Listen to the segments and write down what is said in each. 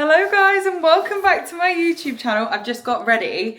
Hello guys and welcome back to my YouTube channel. I've just got ready.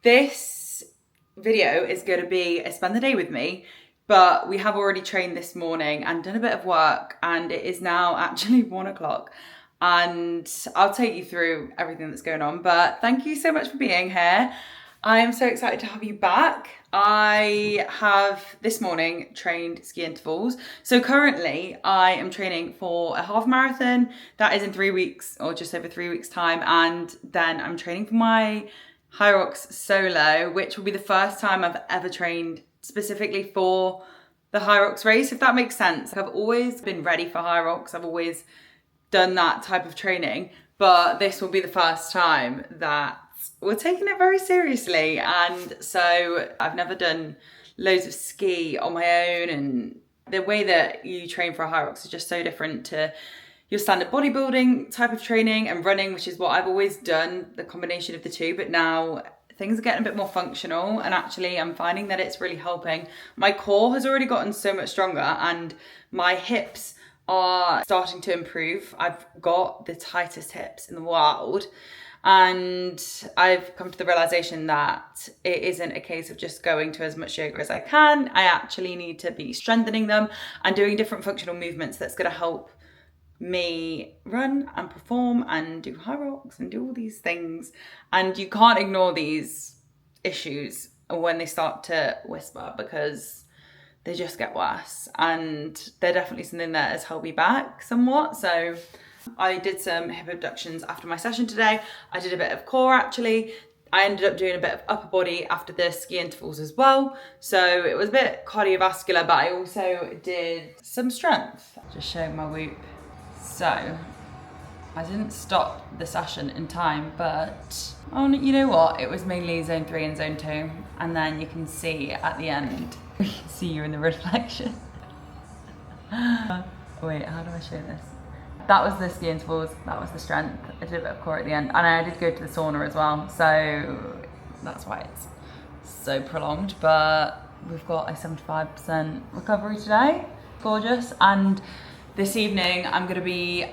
This video is going to be a spend the day with me, but we have already trained this morning and done a bit of work, and it is now actually 1 o'clock. And I'll take you through everything that's going on, but thank you so much for being here. I am so excited to have you back. I have this morning trained ski intervals. So currently I am training for a half marathon that is in 3 weeks or just over 3 weeks time. And then I'm training for my Hyrox solo, which will be the first time I've ever trained specifically for the Hyrox race, if that makes sense. I've always been ready for Hyrox. I've always done that type of training, but this will be the first time that we're taking it very seriously. And so I've never done loads of ski on my own, and the way that you train for a Hyrox is just so different to your standard bodybuilding type of training and running, which is what I've always done, the combination of the two. But now things are getting a bit more functional, and actually I'm finding that it's really helping. My core has already gotten so much stronger and my hips are starting to improve. I've got the tightest hips in the world. And I've come to the realization that it isn't a case of just going to as much yoga as I can. I actually need to be strengthening them and doing different functional movements that's going to help me run and perform and do Hyrox and do all these things. And you can't ignore these issues when they start to whisper, because they just get worse. And they're definitely something that has held me back somewhat. So I did some hip abductions after my session today. I did a bit of core actually. I ended up doing a bit of upper body after the ski intervals as well. So it was a bit cardiovascular, but I also did some strength. Just showing my whoop. So I didn't stop the session in time, but oh, you know what? It was mainly zone 3 and zone 2. And then you can see at the end, you can see you in the reflection. Wait, how do I show this? That was the ski intervals, that was the strength. I did a bit of core at the end, and I did go to the sauna as well, so that's why it's so prolonged. But we've got a 75% recovery today, gorgeous. And this evening I'm going to be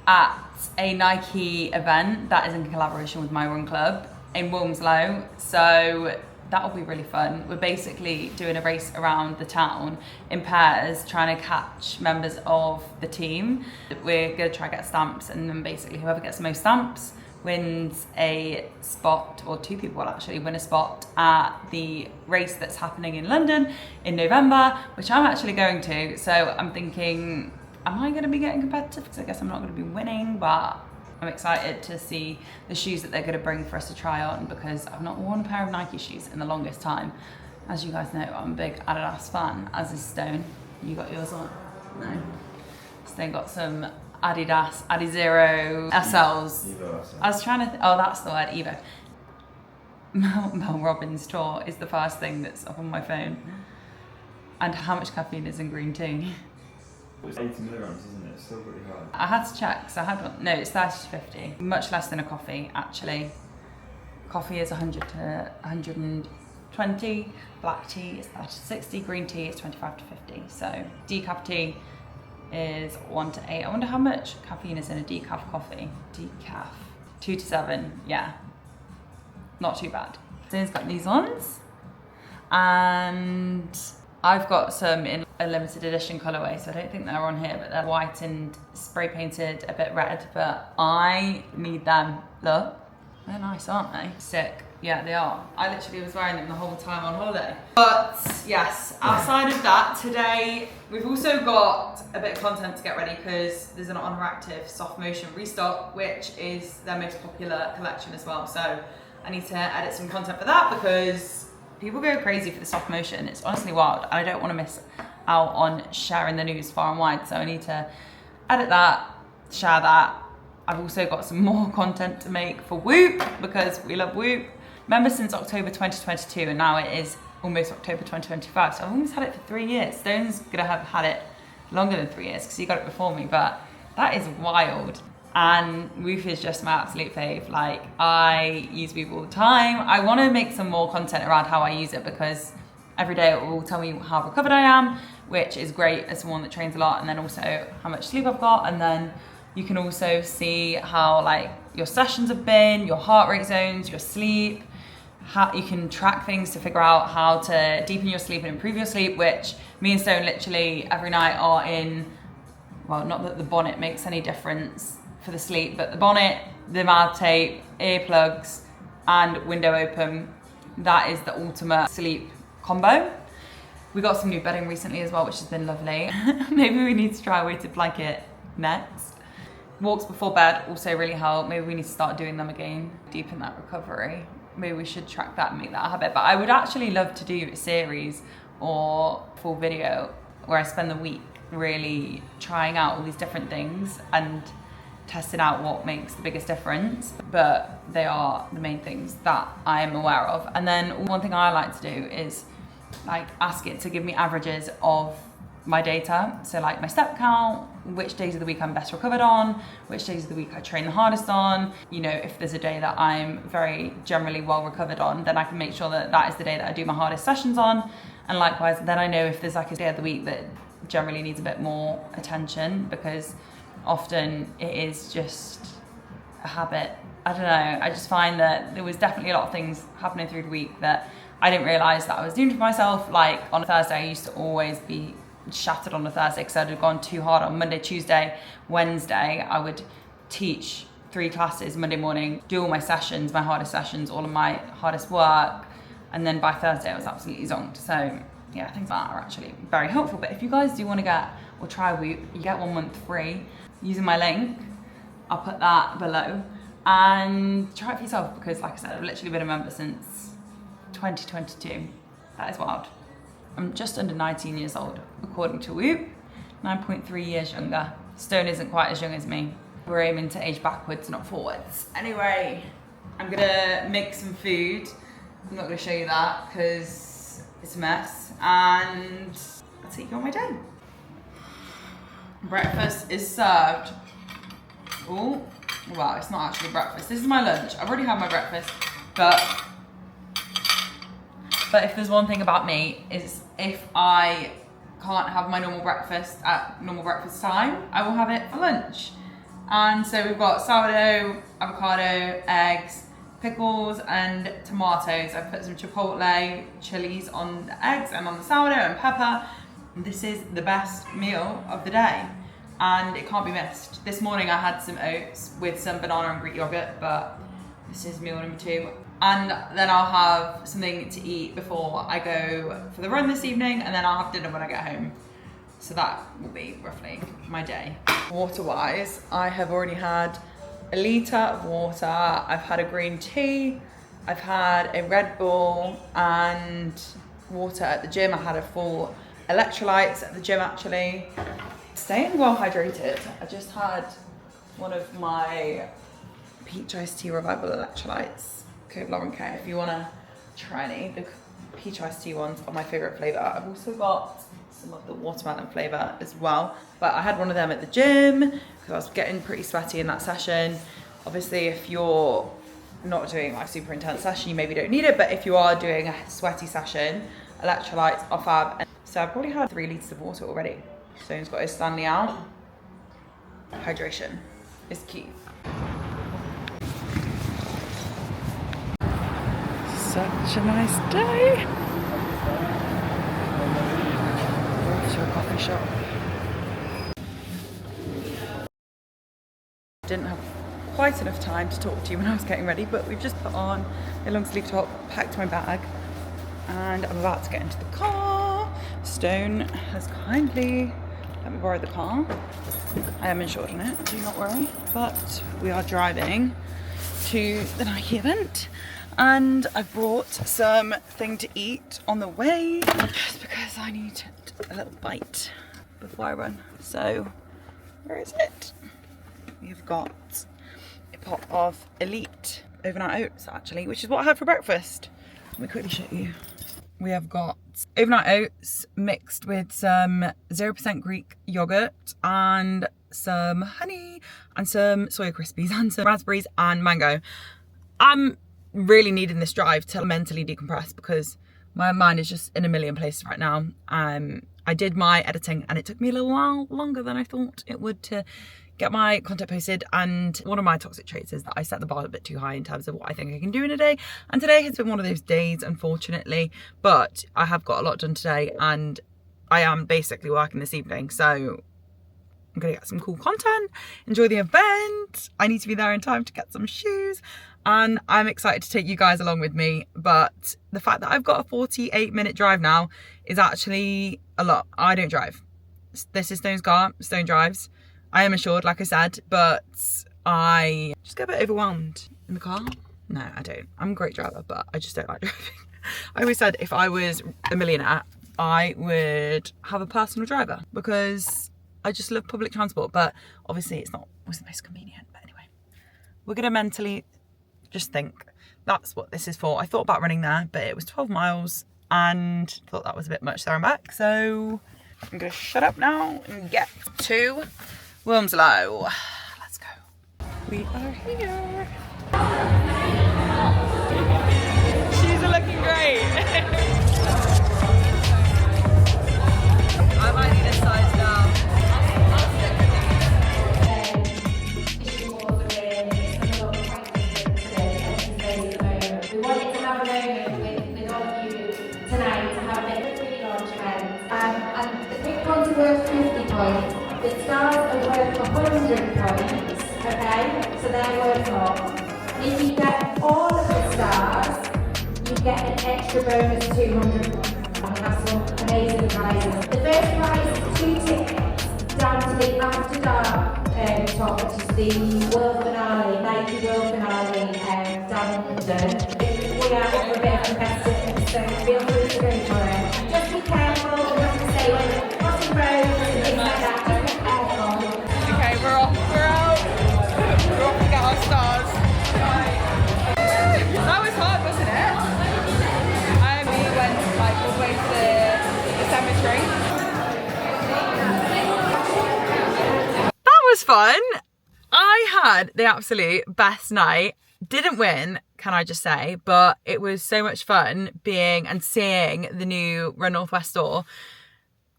at a Nike event that is in collaboration with my run club in Wilmslow, so that will be really fun. We're basically doing a race around the town in pairs, trying to catch members of the team. We're gonna try to get stamps, and then basically whoever gets the most stamps wins a spot, or 2 people will actually win a spot at the race that's happening in London in November, which I'm actually going to. So I'm thinking, am I gonna be getting competitive? Because I guess I'm not gonna be winning, but I'm excited to see the shoes that they're going to bring for us to try on, because I've not worn a pair of Nike shoes in the longest time. As you guys know, I'm a big Adidas fan, as is Stone. You got yours on? No. Stone got some Adidas, Adizero SLs. Evo SL. I was trying to, oh, that's the word, Evo. Mel Robbins' tour is the first thing that's up on my phone. And how much caffeine is in green tea? It's 80 milligrams, isn't it? It's still pretty high. I had to check, so I had one. No, it's 30 to 50. Much less than a coffee, actually. Coffee is 100 to 120. Black tea is 30 to 60. Green tea is 25 to 50. So decaf tea is 1 to 8. I wonder how much caffeine is in a decaf coffee. Decaf. 2 to 7. Yeah. Not too bad. So he's got these ones. And I've got some in a limited edition colourway, so I don't think they're on here, but they're white and spray painted a bit red, but I need them. Look, they're nice, aren't they? Sick. Yeah, they are. I literally was wearing them the whole time on holiday. But yes, outside of that, today we've also got a bit of content to get ready, because there's an Honoractive soft motion restock, which is their most popular collection as well. So I need to edit some content for that, because people go crazy for the soft motion. It's honestly wild. I don't want to miss out on sharing the news far and wide. So I need to edit that, share that. I've also got some more content to make for Whoop, because we love Whoop. Remember, since October 2022, and now it is almost October 2025. So I've almost had it for 3 years. Stone's gonna have had it longer than 3 years, because he got it before me, but that is wild. And Woof is just my absolute fave. Like, I use Woof all the time. I want to make some more content around how I use it because every day it will tell me how recovered I am, which is great as someone that trains a lot, and then also how much sleep I've got. And then you can also see how like your sessions have been, your heart rate zones, your sleep. How you can track things to figure out how to deepen your sleep and improve your sleep, which me and Stone literally every night are in, well, not that the bonnet makes any difference for the sleep, but the bonnet, the mouth tape, earplugs, and window open, that is the ultimate sleep combo. We got some new bedding recently as well, which has been lovely. Maybe we need to try a weighted blanket next. Walks before bed also really help. Maybe we need to start doing them again, deepen that recovery. Maybe we should track that and make that a habit. But I would actually love to do a series or full video where I spend the week really trying out all these different things and testing out what makes the biggest difference. But they are the main things that I am aware of. And then one thing I like to do is like ask it to give me averages of my data. So like my step count, which days of the week I'm best recovered on, which days of the week I train the hardest on. You know, if there's a day that I'm very generally well recovered on, then I can make sure that that is the day that I do my hardest sessions on. And likewise, then I know if there's like a day of the week that generally needs a bit more attention, because often it is just a habit. I don't know, I just find that there was definitely a lot of things happening through the week that I didn't realise that I was doing to myself. Like on a Thursday, I used to always be shattered on a Thursday because I'd have gone too hard on Monday, Tuesday, Wednesday. I would teach 3 classes Monday morning, do all my sessions, my hardest sessions, all of my hardest work, and then by Thursday I was absolutely zonked. So yeah, things like that are actually very helpful. But if you guys do want to get or try Whoop, you get 1 month free using my link. I'll put that below and try it for yourself, because like I said, I've literally been a member since 2022. That is wild. I'm just under 19 years old, according to Whoop, 9.3 years younger. Stone isn't quite as young as me. We're aiming to age backwards, not forwards. Anyway, I'm gonna make some food. I'm not gonna show you that because it's a mess. And I'll take you on my day. Breakfast is served. Oh, wow, it's not actually breakfast. This is my lunch. I've already had my breakfast, but if there's one thing about me is if I can't have my normal breakfast at normal breakfast time, I will have it for lunch. And so we've got sourdough, avocado, eggs, pickles and tomatoes. I've put some chipotle chilies on the eggs and on the sourdough and pepper. And this is the best meal of the day and it can't be missed. This morning I had some oats with some banana and Greek yogurt, but this is meal number 2. And then I'll have something to eat before I go for the run this evening, and then I'll have dinner when I get home. So that will be roughly my day. Water-wise, I have already had a litre of water, I've had a green tea, I've had a Red Bull and water at the gym. I had a full electrolytes at the gym actually. Staying well hydrated. I just had one of my peach iced tea revival electrolytes. Code Lauren K if you want to try any. The peach iced tea ones are my favourite flavour. I've also got some of the watermelon flavour as well, but I had one of them at the gym because I was getting pretty sweaty in that session. Obviously if you're not doing like super intense session, you maybe don't need it, but if you are doing a sweaty session, electrolytes are fab. So I've probably had 3 litres of water already. Stone's got his Stanley out. Hydration is key. Such a nice day. Off to a coffee shop. Didn't have quite enough time to talk to you when I was getting ready, but we've just put on a long sleeve top, packed my bag, and I'm about to get into the car. Stone has kindly let me borrow the car. I am insured on it, do not worry. But we are driving to the Nike event. And I brought something to eat on the way just because I need a little bite before I run. So, where is it? We've got a pot of Elite overnight oats actually, which is what I had for breakfast. Let me quickly show you. We have got overnight oats mixed with some 0% Greek yogurt and some honey and some soya crispies and some raspberries and mango. I'm really needing this drive to mentally decompress because my mind is just in a million places right now. I did my editing and it took me a little while longer than I thought it would to get my content posted, and one of my toxic traits is that I set the bar a bit too high in terms of what I think I can do in a day, and today has been one of those days, unfortunately. But I have got a lot done today and I am basically working this evening, so I'm gonna get some cool content, enjoy the event. I need to be there in time to get some shoes, and I'm excited to take you guys along with me. But the fact that I've got a 48-minute drive now is actually a lot. I don't drive. This is Stone's car. Stone drives. I am assured, like I said, but I just get a bit overwhelmed in the car. No, I don't. I'm a great driver, but I just don't like driving. I always said if I was a millionaire, I would have a personal driver because I just love public transport, but obviously it's not always the most convenient. But anyway, we're gonna mentally just think that's what this is for. I thought about running there, but it was 12 miles and thought that was a bit much there and back. So I'm gonna shut up now and get to Wilmslow. Let's go. We are here. She's looking great. I might need a size now. We wanted to have a moment with all of you tonight to have a bit of a pre-launch event. And the quick ones are worth 50 points. The stars are worth 100 points, okay? So they're worth more. If you get all of the stars, you get an extra bonus 200 points. And we have some amazing prizes. The first prize is 2 tickets down to the After Dark talk, which is the World Finale, Nike World Finale down in London. We are for a bit of competitive, so feel free to go for it. Just be careful, we have to say when crossing roads and things like that, just be careful. Okay, we're off. We're out. We're off to get our stars. That was hard, wasn't it? We went like all the way to the cemetery. That was fun. I had the absolute best night. Didn't win, can I just say, but it was so much fun being and seeing the new Run Northwest store.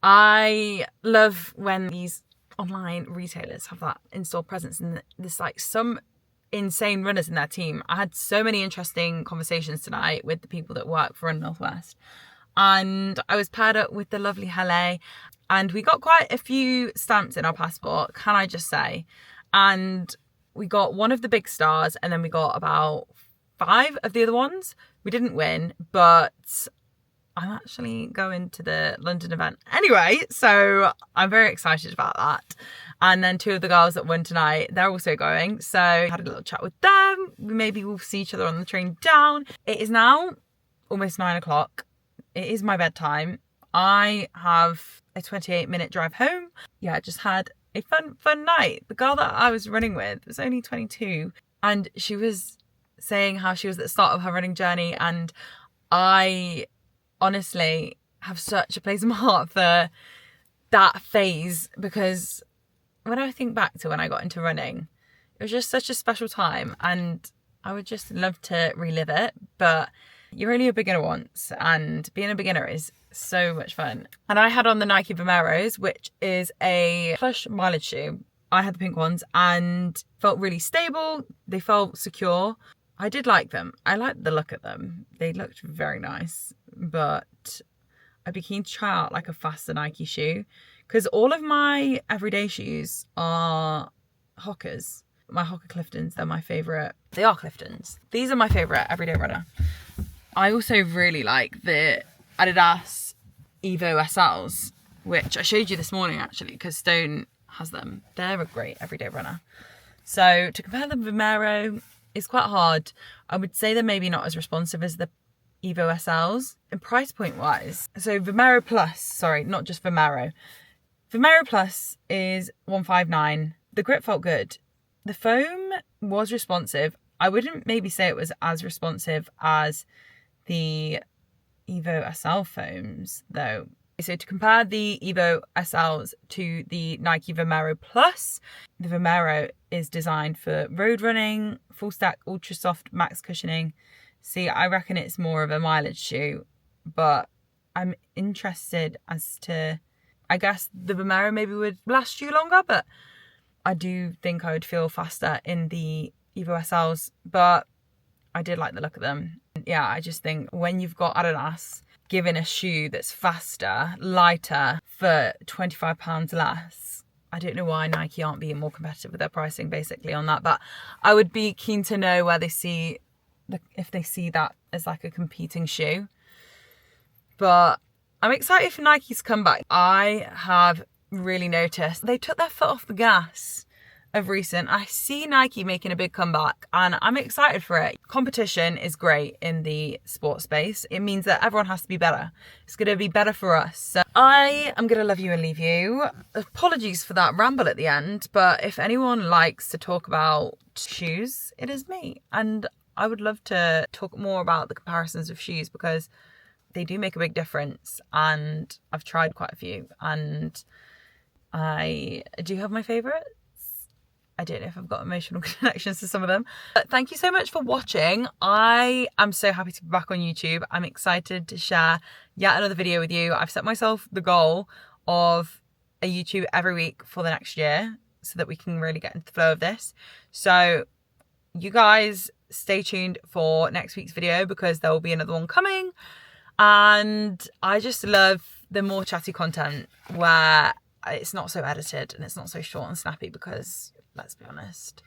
I love when these online retailers have that in-store presence and there's like some insane runners in their team. I had so many interesting conversations tonight with the people that work for Run Northwest, and I was paired up with the lovely Hele, and we got quite a few stamps in our passport, can I just say. And we got one of the big stars and then we got about 5 of the other ones. We didn't win, but I'm actually going to the London event anyway, so I'm very excited about that. And then 2 of the girls that won tonight, they're also going, so I had a little chat with them. Maybe we'll see each other on the train down. It is now almost 9 o'clock. It is my bedtime. I have a 28-minute drive home. Yeah, I just had a fun night. The girl that I was running with was only 22, and she was saying how she was at the start of her running journey, and I honestly have such a place in my heart for that phase, because when I think back to when I got into running, it was just such a special time and I would just love to relive it. But you're only a beginner once, and being a beginner is so much fun. And I had on the Nike Vomeros, which is a plush mileage shoe. I had the pink ones and felt really stable. They felt secure. I did like them. I liked the look of them. They looked very nice, but I'd be keen to try out like a faster Nike shoe, because all of my everyday shoes are Hokas. My Hoka Cliftons, they're my favourite. They are Cliftons. These are my favourite everyday runner. I also really like the Adidas Evo SLs, which I showed you this morning actually, because Stone has them. They're a great everyday runner. So to compare the Vomero is quite hard. I would say they're maybe not as responsive as the Evo SLs. And price point wise, so Vomero Plus, sorry, not just Vomero. Vomero Plus is 159. The grip felt good. The foam was responsive. I wouldn't maybe say it was as responsive as the Evo SL foams though. So to compare the Evo SLs to the Nike Vomero Plus, the Vomero is designed for road running, full stack, ultra soft, max cushioning. See, I reckon it's more of a mileage shoe, but I'm interested as to, I guess the Vomero maybe would last you longer, but I do think I would feel faster in the Evo SLs, but I did like the look of them. Yeah, I just think when you've got Adidas giving a shoe that's faster, lighter for £25 less, I don't know why Nike aren't being more competitive with their pricing basically on that, but I would be keen to know where they see, if they see that as like a competing shoe. But I'm excited for Nike's comeback. I have really noticed they took their foot off the gas of recent. I see Nike making a big comeback and I'm excited for it. Competition is great in the sports space. It means that everyone has to be better. It's going to be better for us. So I am going to love you and leave you. Apologies for that ramble at the end, but if anyone likes to talk about shoes, it is me. And I would love to talk more about the comparisons of shoes because they do make a big difference and I've tried quite a few and I do have my favourites. I don't know if I've got emotional connections to some of them. But thank you so much for watching. I am so happy to be back on YouTube. I'm excited to share yet another video with you. I've set myself the goal of a YouTube every week for the next year so that we can really get into the flow of this. So you guys stay tuned for next week's video because there will be another one coming. And I just love the more chatty content where it's not so edited and it's not so short and snappy because, let's be honest,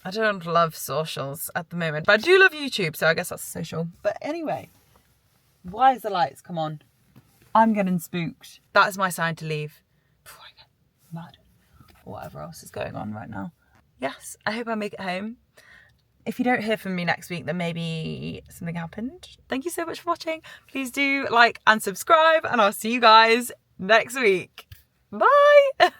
I don't love socials at the moment, but I do love YouTube, so I guess that's social. But anyway, why is the lights? Come on. I'm getting spooked. That is my sign to leave before I get mad or whatever else is going on right now. Yes, I hope I make it home. If you don't hear from me next week, then maybe something happened. Thank you so much for watching. Please do like and subscribe, and I'll see you guys next week. Bye.